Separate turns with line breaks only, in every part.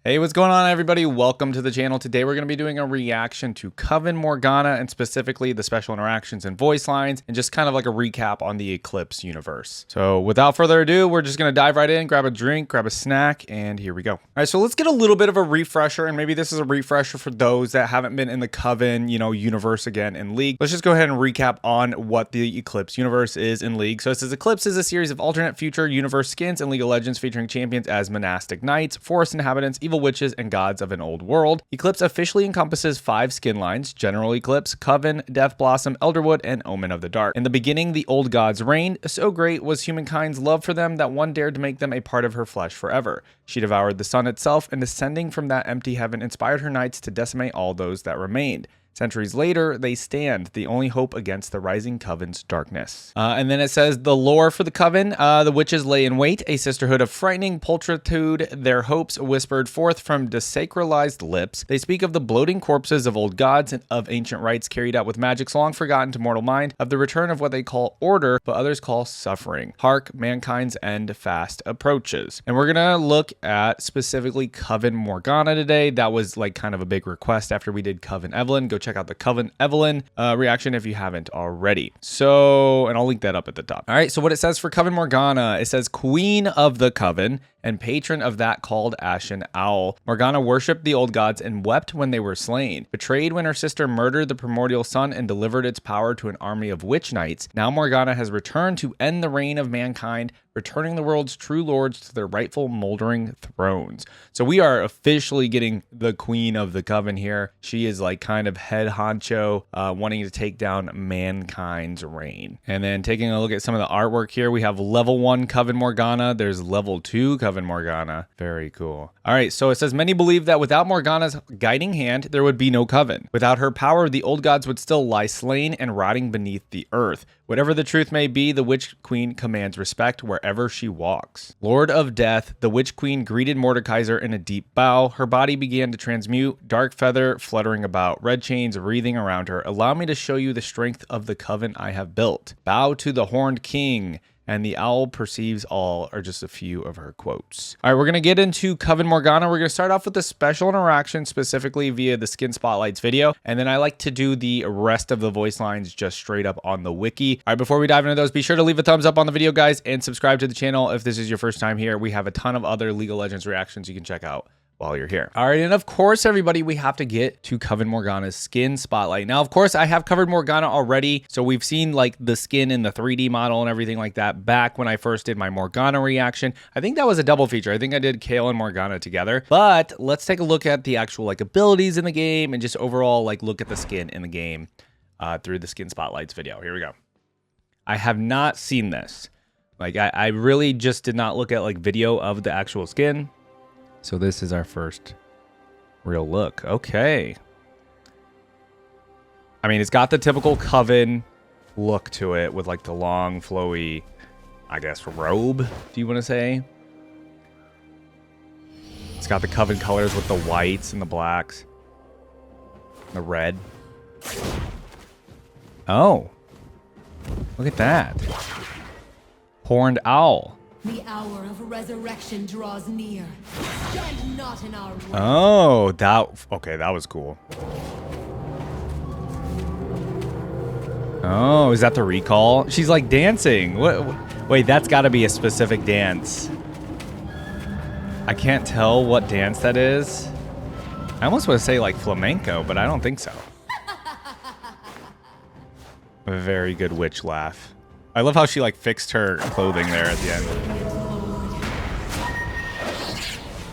Hey, what's going on, everybody? Welcome to the channel. Today we're going to be doing a reaction to Coven Morgana, and specifically the special interactions and voice lines, and just kind of like a recap on the Eclipse universe. So without further ado, we're just going to dive right in, grab a drink, grab a snack, and here we go. All right, so let's get a little bit of a refresher, and maybe this is a refresher for those that haven't been in the Coven, universe again in League. Let's just go ahead and recap on what the Eclipse universe is in League. So it says Eclipse is a series of alternate future universe skins in League of Legends featuring champions as monastic knights, forest inhabitants, evil witches, and gods of an old world. Eclipse officially encompasses 5 skin lines: General Eclipse, Coven, Death Blossom, Elderwood, and Omen of the Dark. In the beginning, the old gods reigned. So great was humankind's love for them that one dared to make them a part of her flesh forever. She devoured the sun itself, and descending from that empty heaven inspired her knights to decimate all those that remained. Centuries later, they stand, the only hope against the rising Coven's darkness. And then it says the lore for the Coven. The witches lay in wait, a sisterhood of frightening pulchritude, their hopes whispered forth from desacralized lips. They speak of the bloating corpses of old gods and of ancient rites carried out with magics long forgotten to mortal mind, of the return of what they call order, but others call suffering. Hark, mankind's end fast approaches. And we're gonna look at specifically Coven Morgana today. That was like kind of a big request after we did Coven Evelyn. Go check out the Coven Evelyn reaction if you haven't already. So, and I'll link that up at the top. All right, so what it says for Coven Morgana, it says Queen of the Coven and patron of that called Ashen Owl. Morgana worshipped the old gods and wept when they were slain. Betrayed when her sister murdered the primordial sun and delivered its power to an army of witch knights, now Morgana has returned to end the reign of mankind, returning the world's true lords to their rightful moldering thrones. So we are officially getting the Queen of the Coven here. She is like kind of head honcho, wanting to take down mankind's reign. And then taking a look at some of the artwork here, we have level 1 Coven Morgana. There's level 2 Coven Morgana. Very cool. All right, so it says many believe that without Morgana's guiding hand, there would be no Coven. Without her power, the old gods would still lie slain and rotting beneath the earth. Whatever the truth may be, the Witch Queen commands respect wherever she walks. Lord of Death, the Witch Queen greeted Mordekaiser in a deep bow. Her body began to transmute, dark feather fluttering about, red chains wreathing around her. Allow me to show you the strength of the Coven I have built. Bow to the Horned King, and the owl perceives all, are just a few of her quotes. All right, we're going to get into Coven Morgana. We're going to start off with the special interaction, specifically via the Skin Spotlights video, and then I like to do the rest of the voice lines just straight up on the wiki. All right, before we dive into those, be sure to leave a thumbs up on the video, guys, and subscribe to the channel if this is your first time here. We have a ton of other League of Legends reactions you can check out while you're here. All right, and of course, everybody, we have to get to Coven Morgana's skin spotlight. Now, of course, I have covered Morgana already, so we've seen like the skin in the 3D model and everything like that back when I first did my Morgana reaction. I think that was a double feature. I think I did Kayle and Morgana together, but let's take a look at the actual like abilities in the game and just overall like look at the skin in the game through the Skin Spotlights video. Here we go. I have not seen this. Like I really just did not look at like video of the actual skin. So this is our first real look. Okay. I mean, it's got the typical Coven look to it with like the long, flowy, I guess, robe, do you want to say? It's got the Coven colors with the whites and the blacks. The red. Oh. Look at that. Horned Owl.
The hour of resurrection draws near. Stand not in our way.
Oh, okay, that was cool. Oh, is that the recall? She's like dancing. Wait, that's got to be a specific dance. I can't tell what dance that is. I almost want to say like flamenco, but I don't think so. A very good witch laugh. I love how she like fixed her clothing there at the end.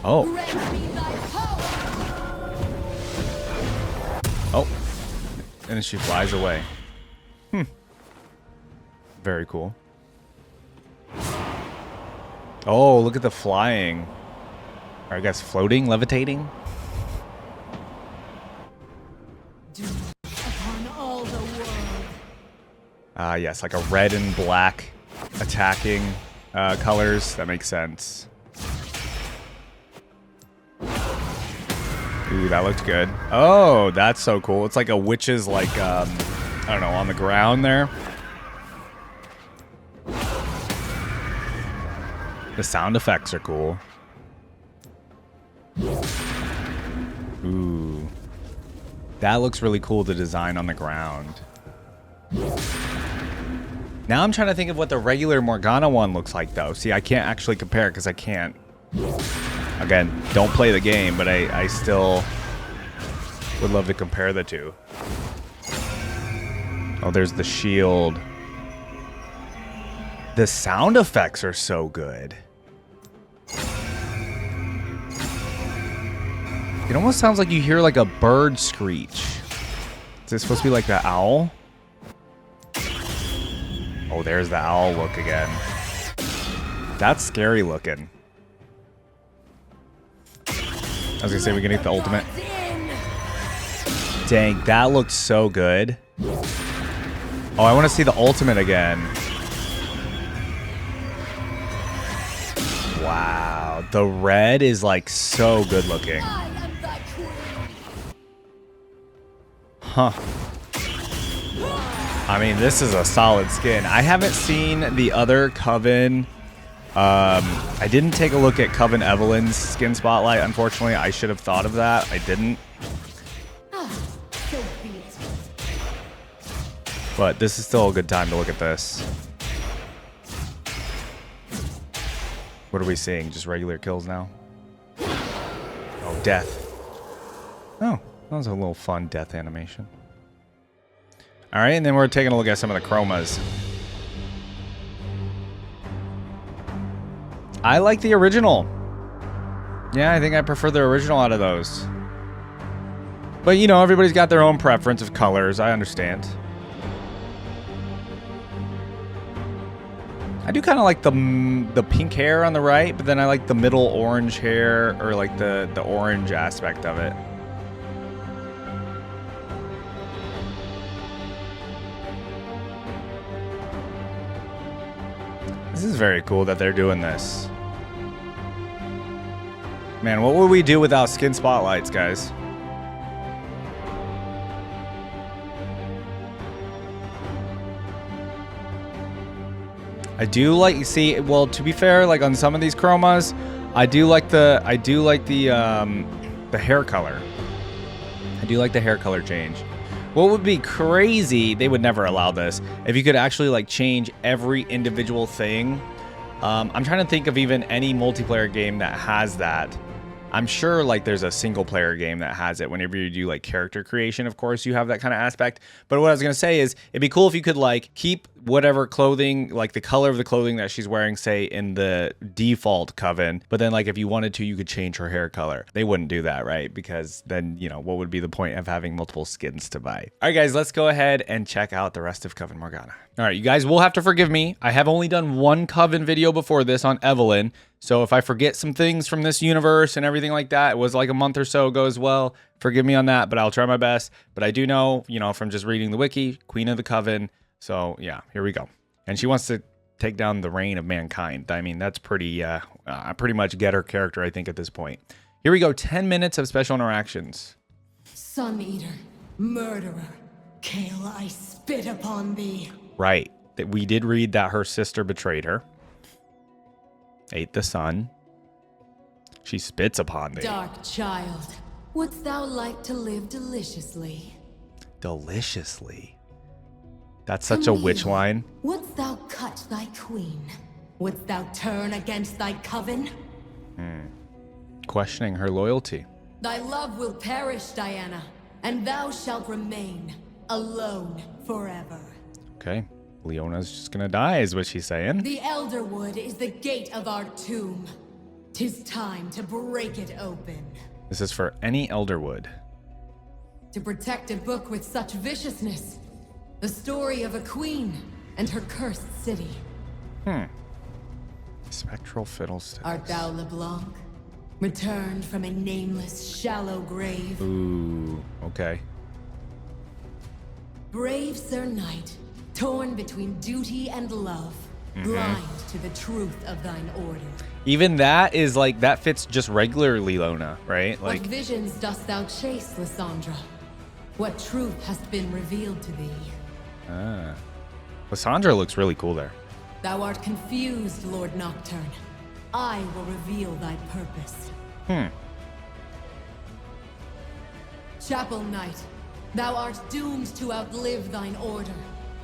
Oh. Oh. And then she flies away. Very cool. Oh, look at the flying. Or I guess floating, levitating.
Upon all the world.
Yes, like a red and black attacking colors. That makes sense. Ooh, that looked good. Oh, that's so cool. It's like a witch's, like, I don't know, on the ground there. The sound effects are cool. Ooh. That looks really cool, the design on the ground. Now I'm trying to think of what the regular Morgana one looks like, though. See, I can't actually compare because I can't. Again, don't play the game, but I still would love to compare the two. Oh, there's the shield. The sound effects are so good. It almost sounds like you hear like a bird screech. Is this supposed to be like the owl? Oh, there's the owl look again. That's scary looking. I was gonna say we can get the ultimate. Dang, that looks so good. Oh, I want to see the ultimate again. Wow, the red is like so good looking. Huh. I mean, this is a solid skin. I haven't seen the other Coven. I didn't take a look at Coven Evelyn's skin spotlight. Unfortunately, I should have thought of that. I didn't. But this is still a good time to look at this. What are we seeing? Just regular kills now? Oh, death. Oh, that was a little fun death animation. All right, and then we're taking a look at some of the chromas. I like the original. Yeah, I think I prefer the original out of those. But, you know, everybody's got their own preference of colors. I understand. I do kind of like the pink hair on the right, but then I like the middle orange hair, or like the orange aspect of it. This is very cool that they're doing this. Man, what would we do without skin spotlights, guys? I do like, see, well, to be fair, like on some of these chromas, I do like the hair color. I do like the hair color change. What would be crazy, they would never allow this, if you could actually like change every individual thing. I'm trying to think of even any multiplayer game that has that. I'm sure like there's a single player game that has it. Whenever you do like character creation, of course, you have that kind of aspect. But what I was going to say is it'd be cool if you could like keep whatever clothing, like the color of the clothing that she's wearing, say in the default Coven. But then like if you wanted to, you could change her hair color. They wouldn't do that, right? Because then, you know, what would be the point of having multiple skins to buy? All right, guys, let's go ahead and check out the rest of Coven Morgana. All right, you guys will have to forgive me. I have only done one Coven video before this on Evelyn. So if I forget some things from this universe and everything like that, it was like a month or so ago as well. Forgive me on that, but I'll try my best. But I do know, you know, from just reading the wiki, Queen of the Coven. So yeah, here we go. And she wants to take down the reign of mankind. I mean, that's pretty much get her character, I think, at this point. Here we go, 10 minutes of special interactions.
Sun Eater, murderer, Kale, I spit upon thee.
Right, that we did read that her sister betrayed her. Ate the sun. She spits upon thee.
Dark child, wouldst thou like to live deliciously?
Deliciously. That's such a witch line.
Wouldst thou cut thy queen? Wouldst thou turn against thy coven?
Questioning her loyalty.
Thy love will perish, Diana, and thou shalt remain alone forever.
Okay. Leona's just gonna die, is what she's saying.
The Elderwood is the gate of our tomb. 'Tis time to break it open.
This is for any Elderwood.
To protect a book with such viciousness. The story of a queen and her cursed city.
Spectral fiddlesticks.
Art thou LeBlanc? Returned from a nameless, shallow grave.
Ooh, okay.
Brave Sir Knight, torn between duty and love. Blind to the truth of thine order.
Even that is like, that fits just regular Leona, right? Like,
what visions dost thou chase, Lysandra? What truth hast been revealed to thee?
Lysandra looks really cool there.
Thou art confused, Lord Nocturne. I will reveal thy purpose. Chapel Knight, thou art doomed to outlive thine order,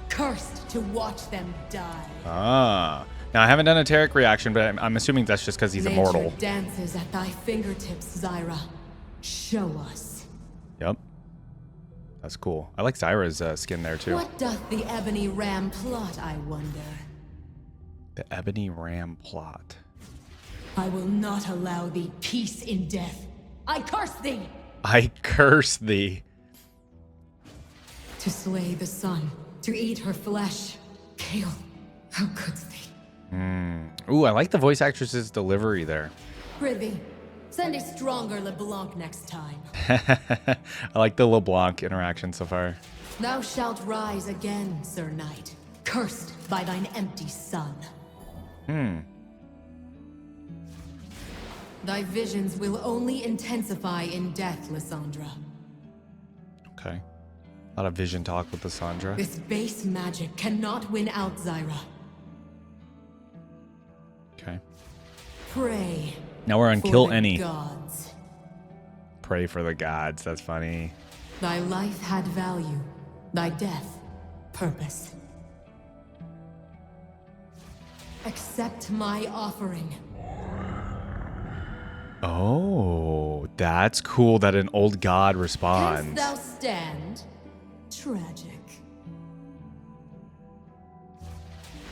cursed to watch them die.
Ah. Now, I haven't done a Tarek reaction, but I'm assuming that's just because he's immortal.
Nature dances at thy fingertips, Zyra. Show us.
Yep. That's cool. I like Zyra's skin there, too.
What doth the Ebony Ram plot, I wonder?
The Ebony Ram plot.
I will not allow thee peace in death. I curse thee!
I curse thee.
To slay the sun, to eat her flesh. Kale, how couldst thee?
Ooh, I like the voice actress's delivery there.
Prithee, send a stronger LeBlanc next time.
I like the LeBlanc interaction so far.
Thou shalt rise again, Sir Knight, cursed by thine empty sun. Thy visions will only intensify in death, Lysandra.
Okay. A lot of vision talk with the Sandra.
This base magic cannot win out, Zyra.
Okay.
Pray.
Now we're on
for
Kill
the
Any.
gods.
Pray for the gods. That's funny.
Thy life had value, thy death, purpose. Accept my offering.
Oh, that's cool that an old god
Canst
responds.
thou stand? Tragic.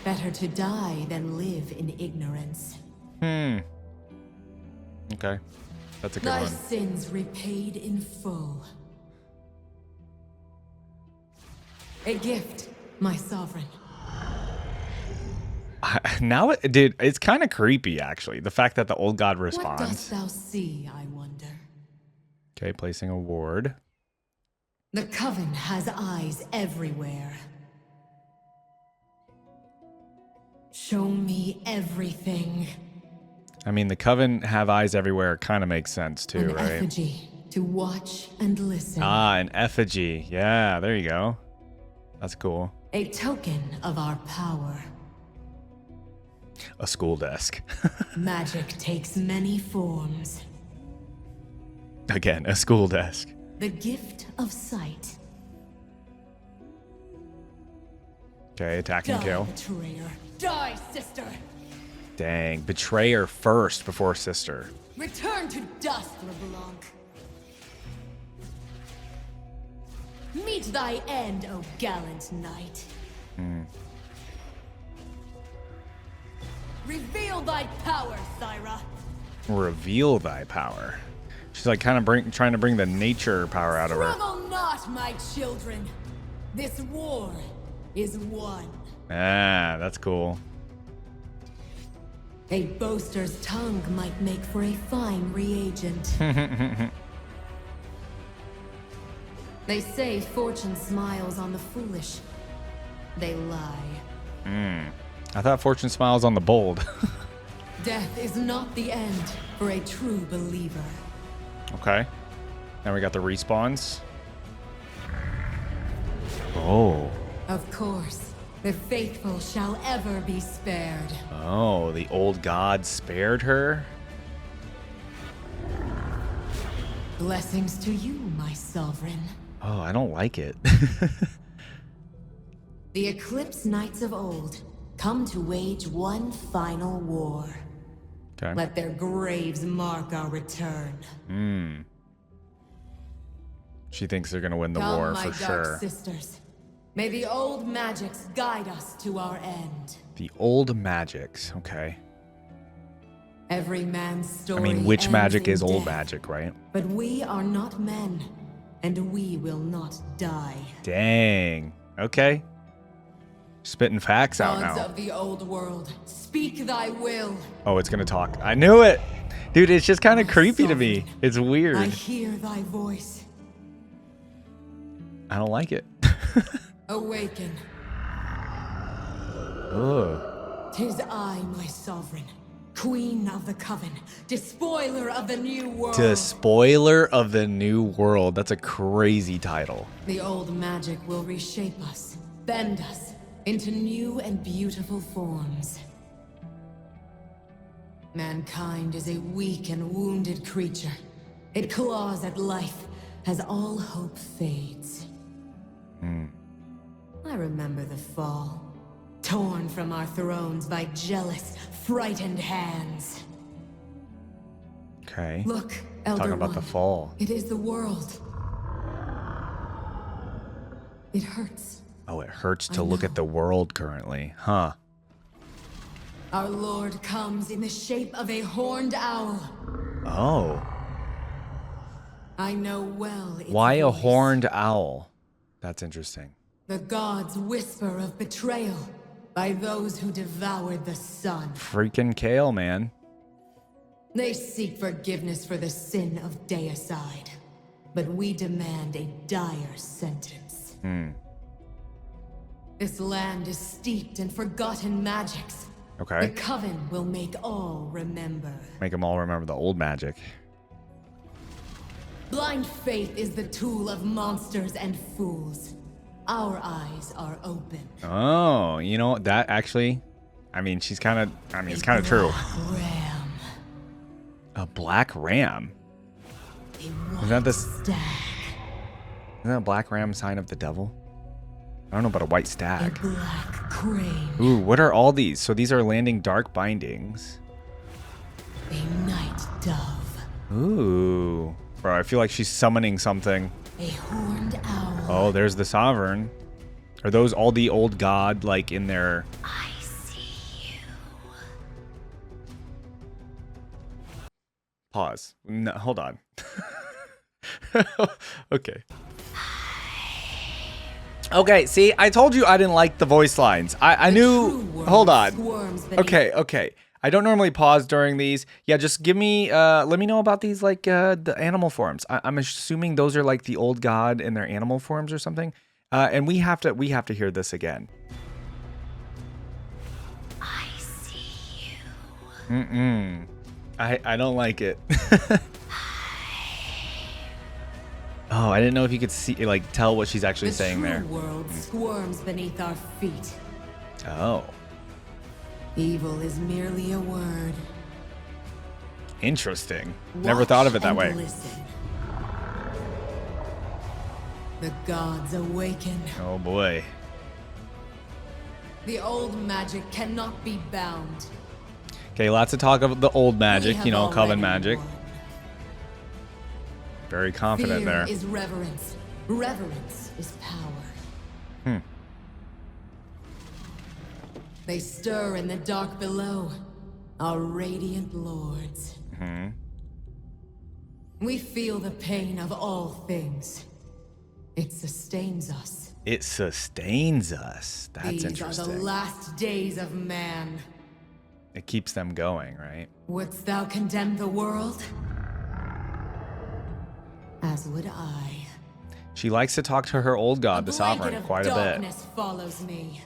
Better to die than live in ignorance.
Okay. That's a good
Thy
one.
sins repaid in full. A gift, my sovereign.
Now, dude, it's kind of creepy, actually. The fact that the old god
What
responds.
dost thou see, I wonder?
Okay, placing a ward.
The Coven has eyes everywhere. Show me everything.
I mean, the Coven have eyes everywhere. Kind of makes sense, too,
An
right?
effigy to watch and listen.
Ah, an effigy. Yeah, there you go. That's cool.
A token of our power.
A school desk.
Magic takes many forms.
Again, a school desk.
The gift of sight.
Okay, attack and
Die,
kill.
betrayer. Die, sister.
Dang, betrayer first before sister.
Return to dust, LeBlanc. Meet thy end, O gallant knight. Reveal thy power, Thyra.
Reveal thy power. She's like kind of trying to bring the nature power out of her.
Struggle not, my children. This war is won.
Ah, that's cool.
A boaster's tongue might make for a fine reagent. They say fortune smiles on the foolish. They lie.
I thought fortune smiles on the bold.
Death is not the end for a true believer.
Okay. Now we got the respawns. Oh.
Of course, the faithful shall ever be spared.
Oh, the old god spared her?
Blessings to you, my sovereign.
Oh, I don't like it.
The Eclipse Knights of old come to wage one final war.
Okay.
Let their graves mark our return.
She thinks they're gonna win the
Come,
war
my
for
dark
sure.
sisters. May the old magics guide us to our end.
The old magics. Okay.
Every man's
I
story
mean, which
ends
magic
in
is old
death.
magic, right?
But we are not men, and we will not die.
Dang. Okay. Spitting facts out
Gods
now.
of the old world, speak thy will.
Oh, it's gonna talk. I knew it. Dude, it's just kind of
My
creepy to me.
sovereign,
It's weird.
I hear thy voice.
I don't like it.
Awaken.
Ugh.
'Tis I, my sovereign, queen of the Coven, despoiler of the new world.
Despoiler of the New World. That's a crazy title.
The old magic will reshape us, bend us into new and beautiful forms. Mankind is a weak and wounded creature. It claws at life as all hope fades. I remember the fall, torn from our thrones by jealous, frightened hands.
Okay.
Look, Elder
Talking about
One,
the fall.
it is the world. It hurts.
Oh, it hurts to
I
look
know.
at the world currently. Huh.
Our Lord comes in the shape of a horned owl.
Oh.
I know well its
Why a
voice.
horned owl? That's interesting.
The gods whisper of betrayal by those who devoured the sun.
Freaking Kale, man.
They seek forgiveness for the sin of deicide, but we demand a dire sentence. This land is steeped in forgotten magics.
Okay.
The Coven will make all remember.
Make them all remember the old magic.
Blind faith is the tool of monsters and fools. Our eyes are open.
Oh, you know, that actually, I mean, she's kind of, I mean, it's kind of true.
Ram.
A black ram.
A
Is that this?
stag.
Isn't that a black ram sign of the devil? I don't know about a white
A
stag.
black crane.
Ooh, what are all these? So these are landing dark bindings.
A night dove.
Ooh. Bro, I feel like she's summoning something.
A horned owl.
Oh, there's the sovereign. Are those all the old god, like, in their...
I see you.
Pause. No, hold on. Okay. Okay, see, I told you I didn't like the voice lines. I knew... Hold on. Okay. I don't normally pause during these. Yeah, just give me... let me know about these, like, the animal forms. I'm assuming those are, like, the old god in their animal forms or something. And we have to hear this again.
I see you.
I don't like it. Oh, I didn't know if you could see, like, tell what she's actually saying there.
The true world squirms beneath our feet.
Oh,
Evil is merely a word.
interesting. Never thought of it that
Watch
way.
and listen. The gods awaken.
Oh boy.
The old magic cannot be bound.
Okay, lots of talk of the old
We
magic,
have
you know, Coven
already
magic.
won.
Very confident
Fear
there.
is reverence. Reverence is power. They stir in the dark below, our radiant lords. We feel the pain of all things. It sustains us.
It sustains us. That's
These are
interesting.
the last days of man.
It keeps them going, right?
Wouldst thou condemn the world? As would I.
She likes to talk to her old god, the
blanket
sovereign,
of
quite a bit.
darkness follows me.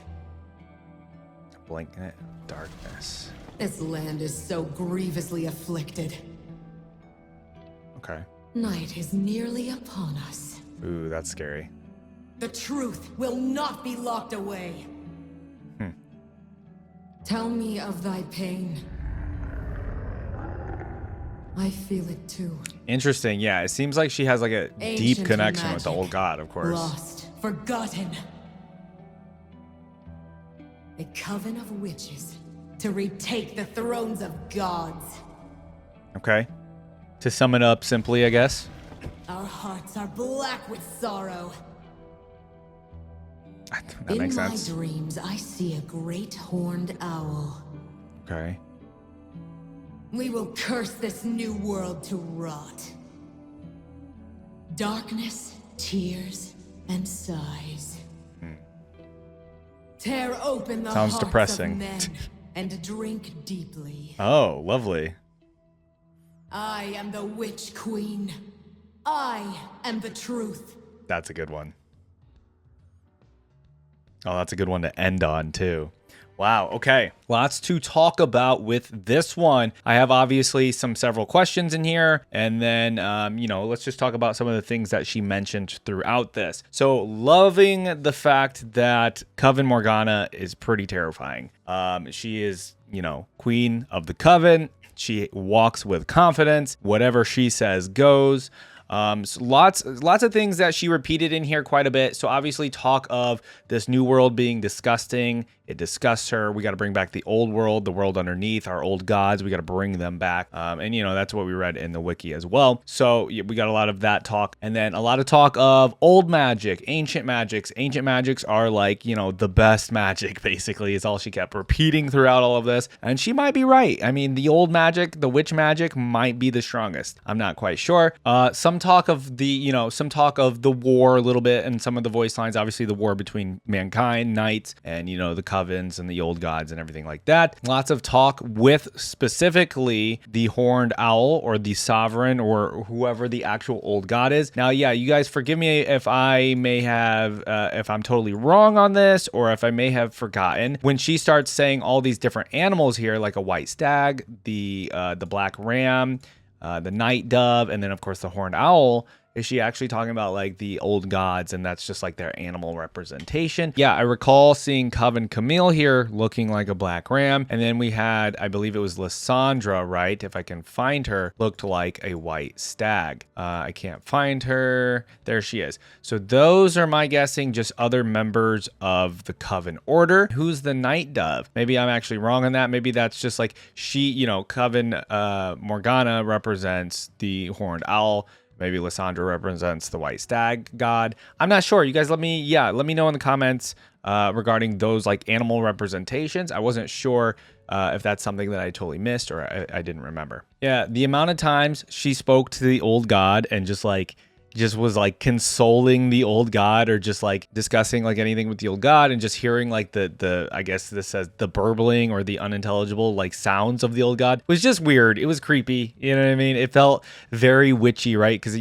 Blanket of darkness.
This land is so grievously afflicted.
Okay.
Night is nearly upon us.
Ooh, that's scary.
The truth will not be locked away. Tell me of thy pain. I feel it too.
Interesting. Yeah, it seems like she has like a deep
Ancient
connection with the
magic.
old god, of course.
Lost, forgotten. A coven of witches to retake the thrones of gods.
Okay. To sum it up simply, I guess.
Our hearts are black with sorrow.
That makes sense.
In my dreams, I see a great horned owl.
Okay.
We will curse this new world to rot. Darkness, tears, and sighs. Tear open the
Sounds
hearts
depressing.
of men and drink deeply.
Oh, lovely.
I am the Witch Queen. I am the truth.
That's a good one. Oh, that's a good one to end on, too. Wow, okay. Lots to talk about with this one. I have obviously several questions in here, and then, you know, let's just talk about some of the things that she mentioned throughout this. So, loving the fact that Coven Morgana is pretty terrifying. She is, you know, queen of the Coven. She walks with confidence. Whatever she says goes. So lots of things that she repeated in here quite a bit. So obviously talk of this new world being disgusting. It disgusts her. We got to bring back the old world, the world underneath, our old gods. We got to bring them back. And, that's what we read in the wiki as well. So we got a lot of that talk. And then a lot of talk of old magic, ancient magics. Ancient magics are like, the best magic, basically, is all she kept repeating throughout all of this. And she might be right. I mean, the old magic, the witch magic might be the strongest. I'm not quite sure. Some talk of the war a little bit, and some of the voice lines, obviously the war between mankind, knights, and, the covens and the old gods and everything like that. Lots of talk with specifically the horned owl or the sovereign or whoever the actual old god is. Now, yeah, you guys forgive me if I may have, if I'm totally wrong on this, or if I may have forgotten. When she starts saying all these different animals here, like a white stag, the black ram, the night dove, and then of course the horned owl, is she actually talking about like the old gods, and that's just like their animal representation? Yeah, I recall seeing Coven Camille here looking like a black ram. And then we had, I believe it was Lysandra, right? If I can find her, looked like a white stag. I can't find her. There she is. So those are my guessing, just other members of the Coven Order. Who's the night dove? Maybe I'm actually wrong on that. Maybe that's just like Coven Morgana represents the horned owl. Maybe Lysandra represents the white stag god. I'm not sure. You guys let me know in the comments regarding those like animal representations. I wasn't sure if that's something that I totally missed or I didn't remember. Yeah, the amount of times she spoke to the old god and just was like consoling the old god, or just like discussing like anything with the old god, and just hearing like the I guess this says the burbling or the unintelligible like sounds of the old god was just weird. It was creepy. You know what I mean? It felt very witchy, right? Because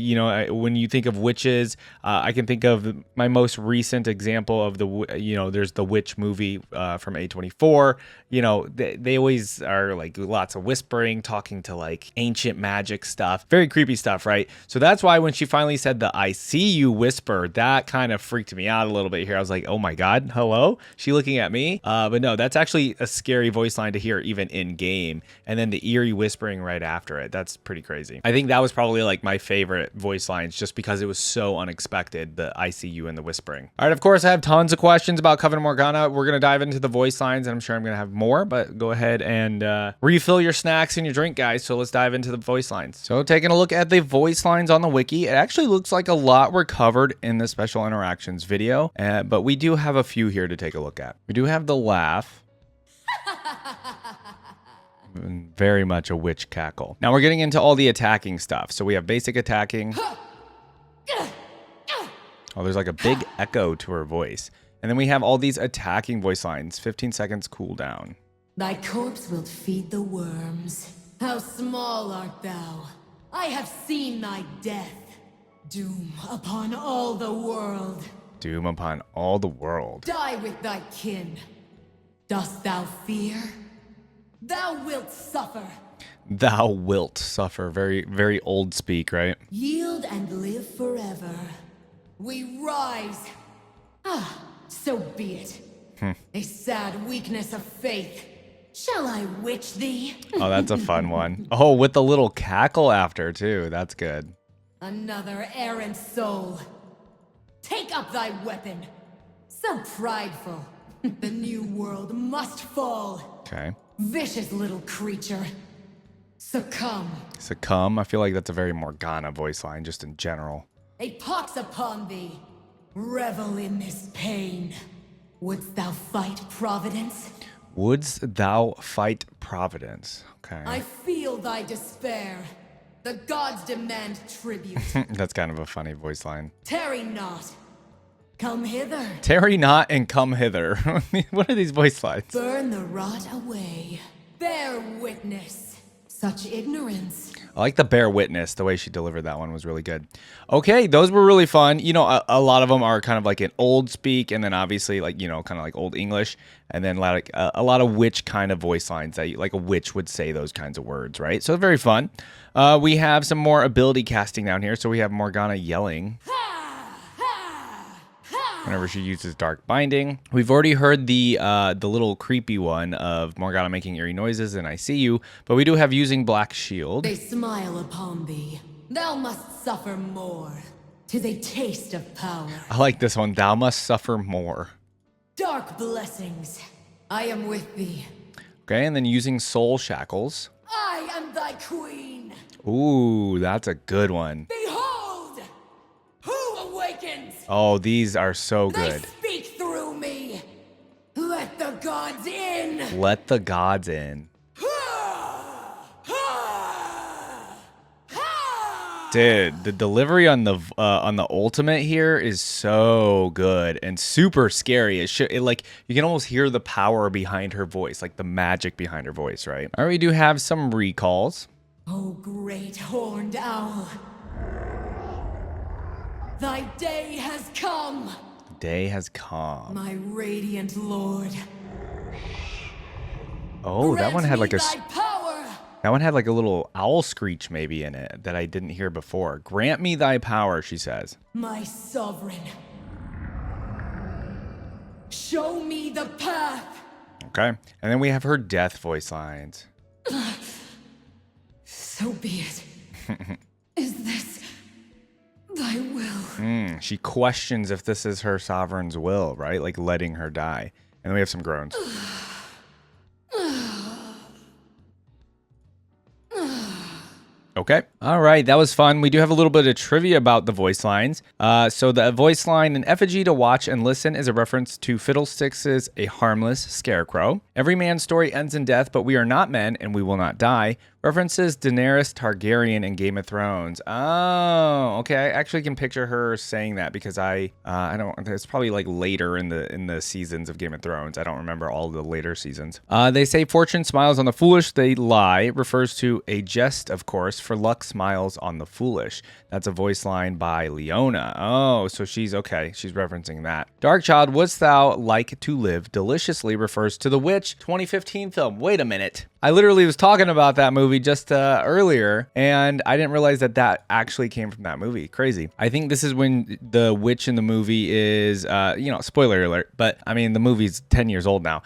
when you think of witches, I can think of my most recent example of there's the witch movie from A24. They always are like lots of whispering, talking to like ancient magic stuff, very creepy stuff, right? So that's why when she finally said the "I see you" whisper, that kind of freaked me out a little bit here. I was like, oh my god, hello, she looking at me? But no, that's actually a scary voice line to hear even in game. And then the eerie whispering right after it, that's pretty crazy. I think that was probably like my favorite voice lines, just because it was so unexpected, the "I see you" and the whispering. All right, of course I have tons of questions about Coven Morgana. We're gonna dive into the voice lines, and I'm sure I'm gonna have more, but go ahead and refill your snacks and your drink, guys. So let's dive into the voice lines. So taking a look at the voice lines on the wiki, it actually looks like a lot were covered in the special interactions video, but we do have a few here to take a look at. We do have the laugh. Very much a witch cackle. Now we're getting into all the attacking stuff. So we have basic attacking. Oh, there's like a big echo to her voice. And then we have all these attacking voice lines. 15 seconds cooldown.
Thy corpse will feed the worms. How small art thou? I have seen thy death. Doom upon all the world.
Doom upon all the world.
Die with thy kin. Dost thou fear? Thou wilt suffer.
Thou wilt suffer. Very, very old speak, right?
Yield and live forever. We rise. So be it. A sad weakness of faith. Shall I witch thee?
Oh, that's a fun one. Oh, with the little cackle after, too. That's good.
Another errant soul. Take up thy weapon. So prideful. The new world must fall.
Okay.
Vicious little creature. Succumb.
Succumb? I feel like that's a very Morgana voice line, just in general.
A pox upon thee. Revel in this pain. Wouldst thou fight Providence?
Wouldst thou fight Providence? Okay.
I feel thy despair. The gods demand tribute.
That's kind of a funny voice line.
Tarry not. Come hither.
Tarry not and come hither. What are these voice lines?
Burn the rot away. Bear witness. Such ignorance.
I like the bear witness. The way she delivered that one was really good. Okay, those were really fun. A lot of them are kind of like an old speak, and then obviously like, kind of like old English, and then like a lot of witch kind of voice lines that like a witch would say those kinds of words, right? So very fun. We have some more ability casting down here. So we have Morgana yelling whenever she uses dark binding. We've already heard the little creepy one of Morgana making eerie noises and "I see you," but we do have using black shield.
They smile upon thee. Thou must suffer more. 'Tis a taste of power.
I like this one. Thou must suffer more.
Dark blessings. I am with thee.
Okay, and then using soul shackles.
I am thy queen.
Ooh, that's a good one.
Behold! Who awakens?
Oh, these are so
They
good.
speak through me. Let the gods in.
Let the gods in. Dude, the delivery on the ultimate here is so good and super scary. It like you can almost hear the power behind her voice, like the magic behind her voice, right? All right, we do have some recalls.
O great horned owl, thy day has come.
Day has come.
My radiant lord.
Oh, that one had like a
thy power.
that one had like a little owl screech maybe in it that I didn't hear before. Grant me thy power, she says.
My sovereign. Show me the path.
Okay, and then we have her death voice lines.
So be it. Is this thy will?
She questions if this is her sovereign's will, right? Like letting her die. And then we have some groans. Okay. All right. That was fun. We do have a little bit of trivia about the voice lines. So the voice line in effigy to watch and listen is a reference to Fiddlesticks's A Harmless Scarecrow. Every man's story ends in death, but we are not men and we will not die. References Daenerys Targaryen in Game of Thrones. Oh, okay. I actually can picture her saying that because I don't. It's probably like later in the seasons of Game of Thrones. I don't remember all the later seasons. They say fortune smiles on the foolish, they lie. Refers to a jest, of course. For luck smiles on the foolish. That's a voice line by Leona. Oh, so she's okay. She's referencing that. Darkchild, wouldst thou like to live deliciously? Refers to the Witch 2015 film. Wait a minute. I literally was talking about that movie just earlier, and I didn't realize that that actually came from that movie. Crazy. I think this is when the witch in the movie is, spoiler alert, but I mean, the movie's 10 years old now.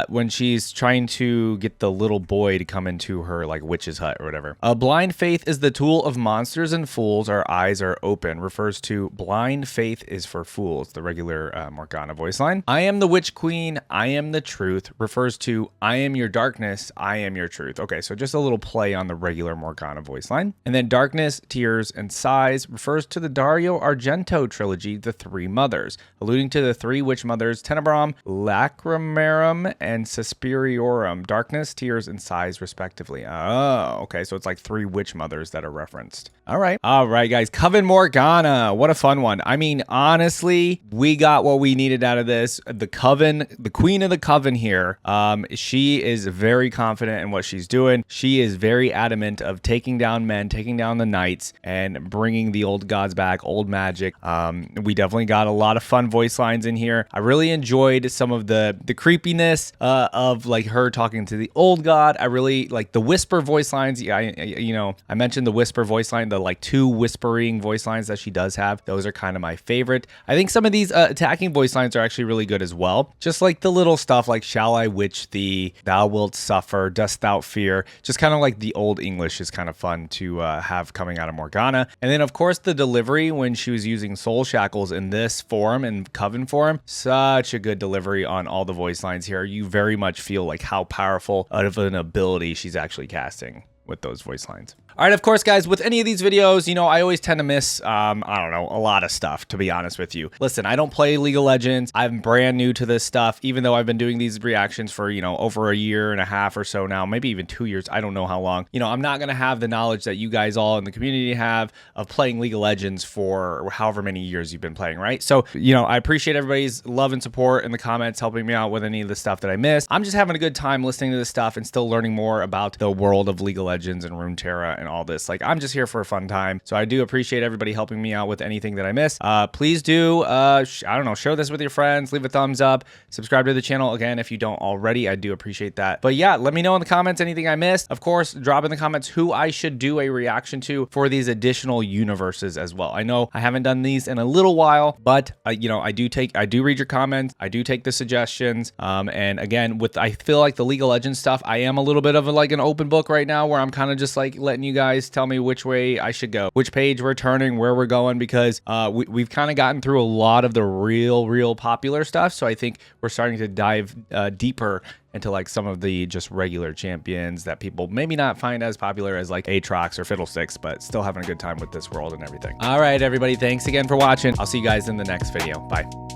When she's trying to get the little boy to come into her like witch's hut or whatever. Blind faith is the tool of monsters and fools. Our eyes are open. Refers to blind faith is for fools. The regular Morgana voice line. I am the witch queen. I am the truth. Refers to I am your darkness. I am your truth. Okay, so just a little play on the regular Morgana voice line. And then darkness, tears, and sighs refers to the Dario Argento trilogy, The Three Mothers, alluding to the three witch mothers, Tenebrum, Lacrimarum, and Suspiriorum. Darkness, tears, and sighs, respectively. Oh, okay, so it's like three witch mothers that are referenced. All right, guys. Coven Morgana. What a fun one. I mean, honestly, we got what we needed out of this. The Coven, the queen of the Coven here, she is very confident in what she's doing. She is very adamant of taking down men, taking down the knights, and bringing the old gods back, old magic. We definitely got a lot of fun voice lines in here. I really enjoyed some of the creepiness of like her talking to the old god. I really like the whisper voice lines. Yeah, I mentioned the whisper voice line, the like two whispering voice lines that she does have. Those are kind of my favorite. I think some of these attacking voice lines are actually really good as well. Just like the little stuff like shall I witch thee, thou wilt suffer, dost thou fear. Just kind of like the old English is kind of fun to have coming out of Morgana. And then of course the delivery when she was using soul shackles in this form and Coven form, such a good delivery on all the voice lines here. You very much feel like how powerful of an ability she's actually casting with those voice lines. All right, of course, guys, with any of these videos, I always tend to miss, I don't know, a lot of stuff, to be honest with you. Listen, I don't play League of Legends. I'm brand new to this stuff, even though I've been doing these reactions for, over a year and a half or so now, maybe even 2 years. I don't know how long. I'm not going to have the knowledge that you guys all in the community have of playing League of Legends for however many years you've been playing, right? So, I appreciate everybody's love and support in the comments, helping me out with any of the stuff that I missed. I'm just having a good time listening to this stuff and still learning more about the world of League of Legends and Runeterra and all this. Like, I'm just here for a fun time. So I do appreciate everybody helping me out with anything that I miss. Please do, share this with your friends, leave a thumbs up, subscribe to the channel again if you don't already. I do appreciate that. But yeah, let me know in the comments anything I missed. Of course, drop in the comments who I should do a reaction to for these additional universes as well. I know I haven't done these in a little while, but I do read your comments. I do take the suggestions. And again, I feel like the League of Legends stuff, I am a little bit of like an open book right now where I'm kind of just like letting you guys tell me which way I should go, which page we're turning, where we're going, because we've kind of gotten through a lot of the real popular stuff. So I think we're starting to dive deeper into like some of the just regular champions that people maybe not find as popular as like Aatrox or Fiddlesticks, but still having a good time with this world and everything. All right, everybody, thanks again for watching. I'll see you guys in the next video. Bye.